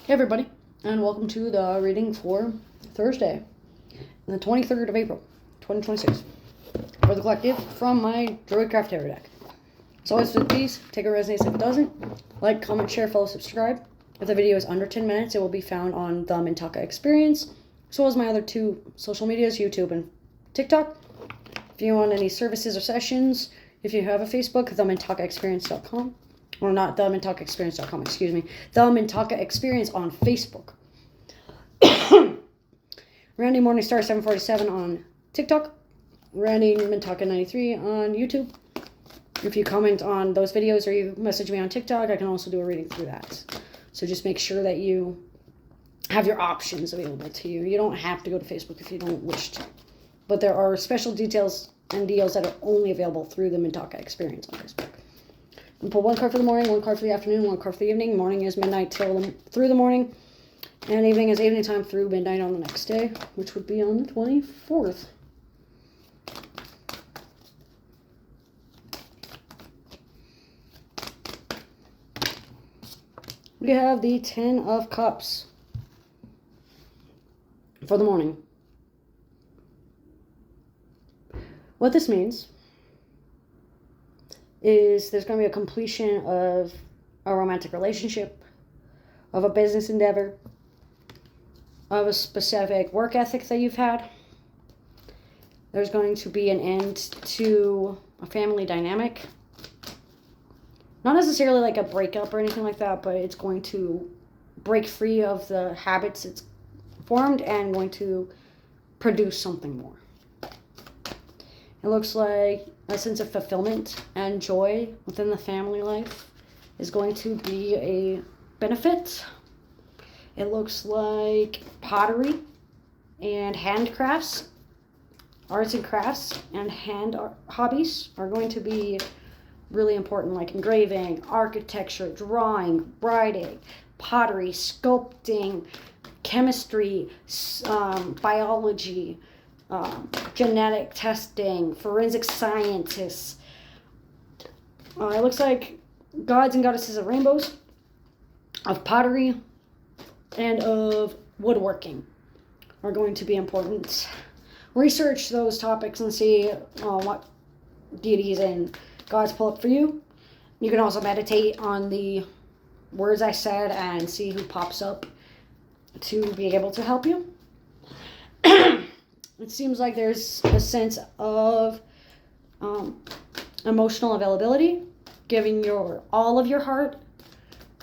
Hey everybody, and welcome to the reading for Thursday, the 23rd of April, 2026, for the collective from my Druidcraft Tarot deck. So always, please take a resonates if it doesn't. Like, comment, share, follow, subscribe. If the video is under 10 minutes, it will be found on the Mintaka Experience, as well as my other two social medias, YouTube and TikTok. If you want any services or sessions, if you have a Facebook, themintakaexperience.com. Or not themintakaexperience.com, excuse me. The Mintaka Experience on Facebook. Randy Morningstar 747 on TikTok. Randy Mintaka 93 on YouTube. If you comment on those videos or you message me on TikTok, I can also do a reading through that. So just make sure that you have your options available to you. You don't have to go to Facebook if you don't wish to. But there are special details and deals that are only available through the Mintaka Experience on Facebook. And pull one card for the morning, one card for the afternoon, one card for the evening. Morning is midnight through the morning, and evening is evening time through midnight on the next day, which would be on the 24th. We have the 10 of Cups for the morning. What this means is there's going to be a completion of a romantic relationship, of a business endeavor, of a specific work ethic that you've had. There's going to be an end to a family dynamic. Not necessarily like a breakup or anything like that, but it's going to break free of the habits it's formed and going to produce something more. It looks like a sense of fulfillment and joy within the family life is going to be a benefit. It looks like pottery and handcrafts, arts and crafts and hand hobbies are going to be really important, like engraving, architecture, drawing, writing, pottery, sculpting, chemistry, biology, genetic testing, forensic scientists. It looks like gods and goddesses of rainbows, of pottery, and of woodworking are going to be important. Research those topics and see what deities and gods pull up for you. You can also meditate on the words I said and see who pops up to be able to help you. It seems like there's a sense of emotional availability, giving your all of your heart,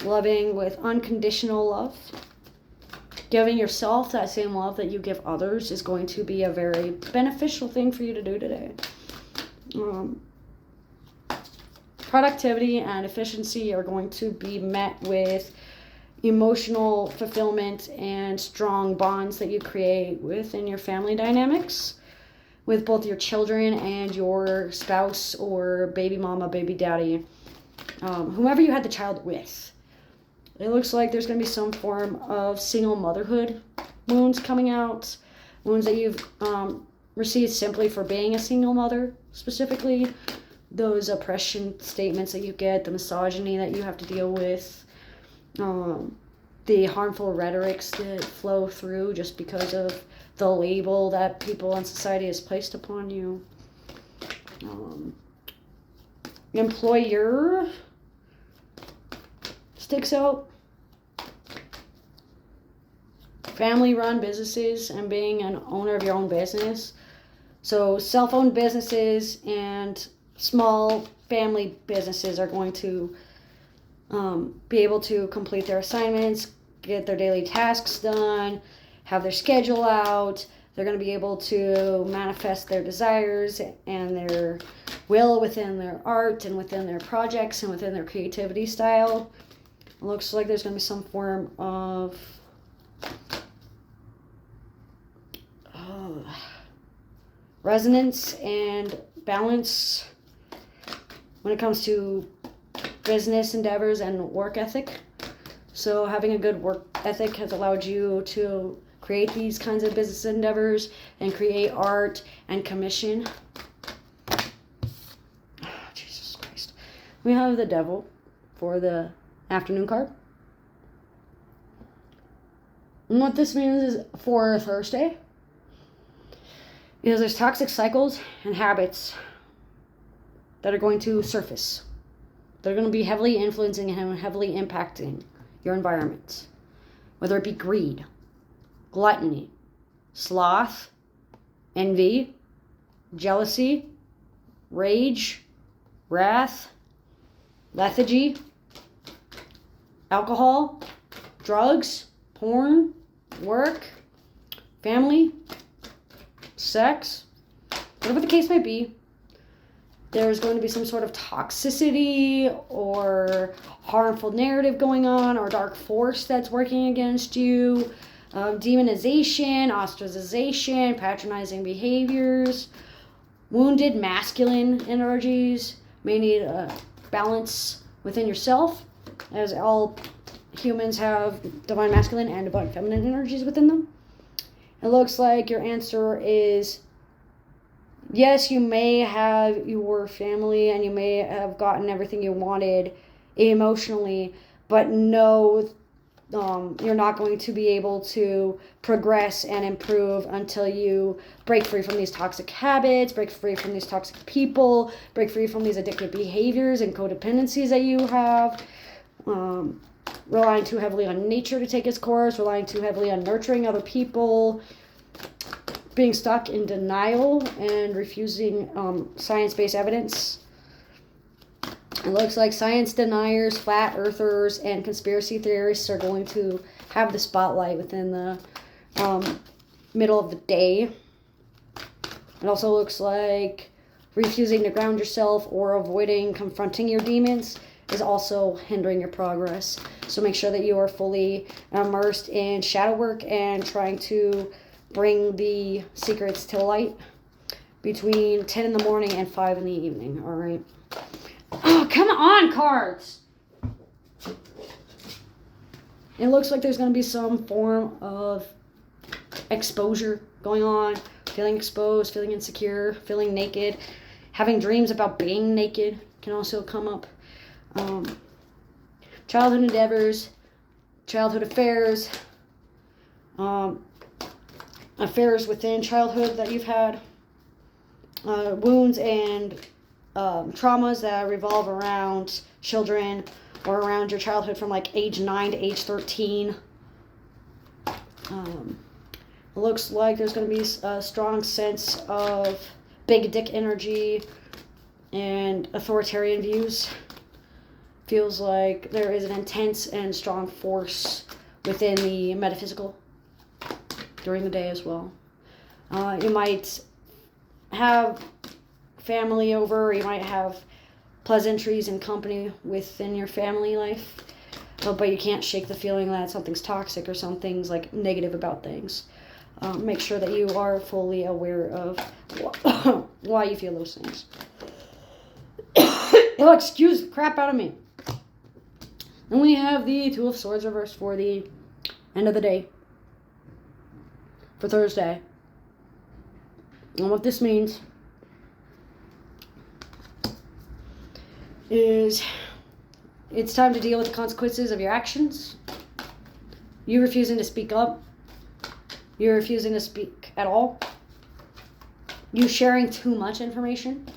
loving with unconditional love. Giving yourself that same love that you give others is going to be a very beneficial thing for you to do today. Productivity and efficiency are going to be met with emotional fulfillment and strong bonds that you create within your family dynamics with both your children and your spouse or baby mama, baby daddy, whomever you had the child with. It looks like there's going to be some form of single motherhood wounds coming out, wounds that you've received simply for being a single mother, specifically those oppression statements that you get, the misogyny that you have to deal with, the harmful rhetorics that flow through just because of the label that people in society has placed upon you. Employer sticks out. Family-run businesses and being an owner of your own business. So self-owned businesses and small family businesses are going to be able to complete their assignments, get their daily tasks done, have their schedule out. They're going to be able to manifest their desires and their will within their art and within their projects and within their creativity style. It looks like there's going to be some form of resonance and balance when it comes to business endeavors and work ethic. So having a good work ethic has allowed you to create these kinds of business endeavors and create art and commission. Oh, Jesus Christ. We have the Devil for the afternoon card. And what this means is for Thursday is there's toxic cycles and habits that are going to surface. They're going to be heavily influencing and heavily impacting your environment. Whether it be greed, gluttony, sloth, envy, jealousy, rage, wrath, lethargy, alcohol, drugs, porn, work, family, sex, whatever the case may be, there's going to be some sort of toxicity or harmful narrative going on or dark force that's working against you, demonization, ostracization, patronizing behaviors, wounded masculine energies may need a balance within yourself, as all humans have divine masculine and divine feminine energies within them. It looks like your answer is yes, you may have your family and you may have gotten everything you wanted emotionally, but no, you're not going to be able to progress and improve until you break free from these toxic habits, break free from these toxic people, break free from these addictive behaviors and codependencies that you have. Relying too heavily on nature to take its course, relying too heavily on nurturing other people, being stuck in denial and refusing science-based evidence. It looks like science deniers, flat earthers, and conspiracy theorists are going to have the spotlight within the middle of the day. It also looks like refusing to ground yourself or avoiding confronting your demons is also hindering your progress. So make sure that you are fully immersed in shadow work and trying to bring the secrets to light between 10 in the morning and 5 in the evening, all right? Oh, come on, cards! It looks like there's going to be some form of exposure going on, feeling exposed, feeling insecure, feeling naked, having dreams about being naked can also come up. Childhood endeavors, childhood affairs, affairs within childhood that you've had, wounds and traumas that revolve around children or around your childhood from like age 9 to age 13. It looks like there's going to be a strong sense of big dick energy and authoritarian views. Feels like there is an intense and strong force within the metaphysical during the day as well. You might have family over, or you might have pleasantries and company within your family life, but you can't shake the feeling that something's toxic or something's like negative about things. Make sure that you are fully aware of why you feel those things. Oh, excuse the crap out of me. Then we have the Two of Swords reversed for the end of the day. For Thursday. And what this means is it's time to deal with the consequences of your actions. You refusing to speak up. You refusing to speak at all. You sharing too much information.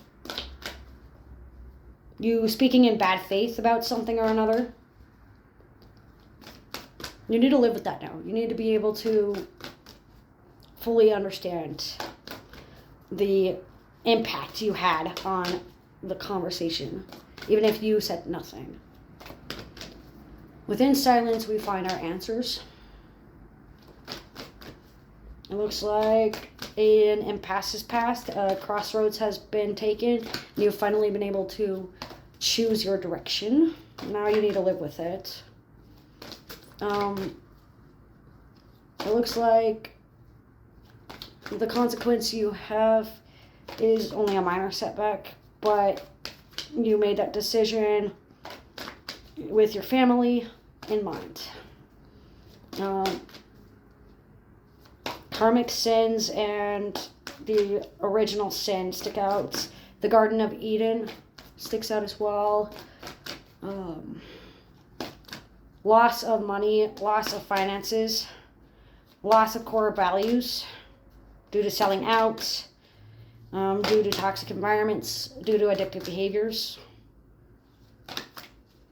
You speaking in bad faith about something or another. You need to live with that now. You need to be able to fully understand the impact you had on the conversation, even if you said nothing. Within silence, we find our answers. It looks like an impasse has passed, a crossroads has been taken, and you've finally been able to choose your direction. Now you need to live with it. It looks like the consequence you have is only a minor setback, but you made that decision with your family in mind. Karmic sins and the original sin stick out. The Garden of Eden sticks out as well. Loss of money, loss of finances, loss of core values due to selling out, due to toxic environments, due to addictive behaviors,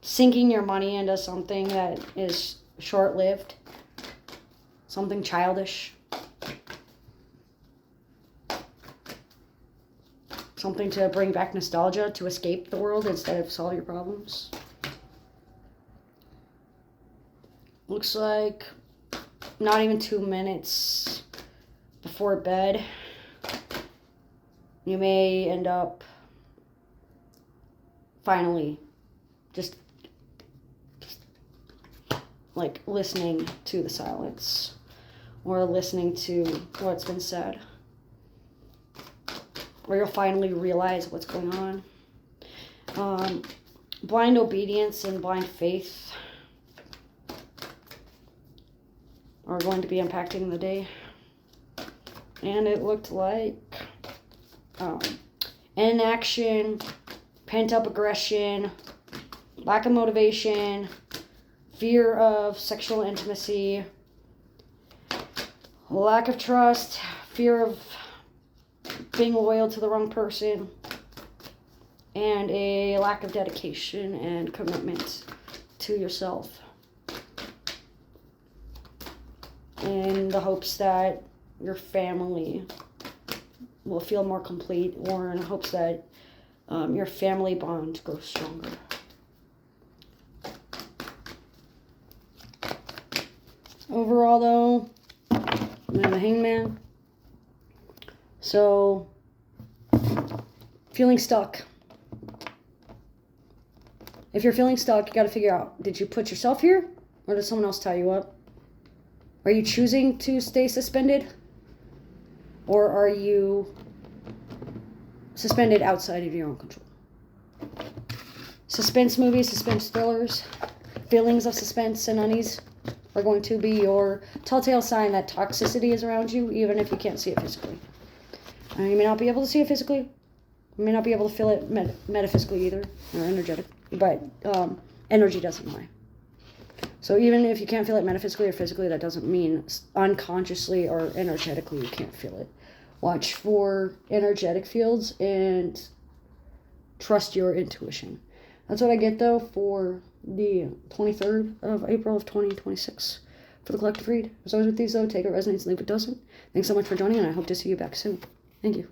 sinking your money into something that is short-lived, something childish, something to bring back nostalgia to escape the world instead of solve your problems. Looks like not even 2 minutes before bed, you may end up finally just like listening to the silence or listening to what's been said. Or you'll finally realize what's going on. Blind obedience and blind faith are going to be impacting the day. And it looked like inaction, pent-up aggression, lack of motivation, fear of sexual intimacy, lack of trust, fear of being loyal to the wrong person, and a lack of dedication and commitment to yourself, in the hopes that your family will feel more complete, or in hopes that your family bond grows stronger. Overall, though, I'm a hangman. So, feeling stuck. If you're feeling stuck, you got to figure out, did you put yourself here, or did someone else tie you up? Are you choosing to stay suspended, or are you suspended outside of your own control? Suspense movies, suspense thrillers, feelings of suspense and unease are going to be your telltale sign that toxicity is around you, even if you can't see it physically. You may not be able to see it physically. You may not be able to feel it metaphysically either, or energetic, but energy doesn't lie. So even if you can't feel it metaphysically or physically, that doesn't mean unconsciously or energetically you can't feel it. Watch for energetic fields and trust your intuition. That's what I get, though, for the 23rd of April of 2026 for the collective read. As always with these, though, take it resonates, leave it doesn't. Thanks so much for joining, and I hope to see you back soon. Thank you.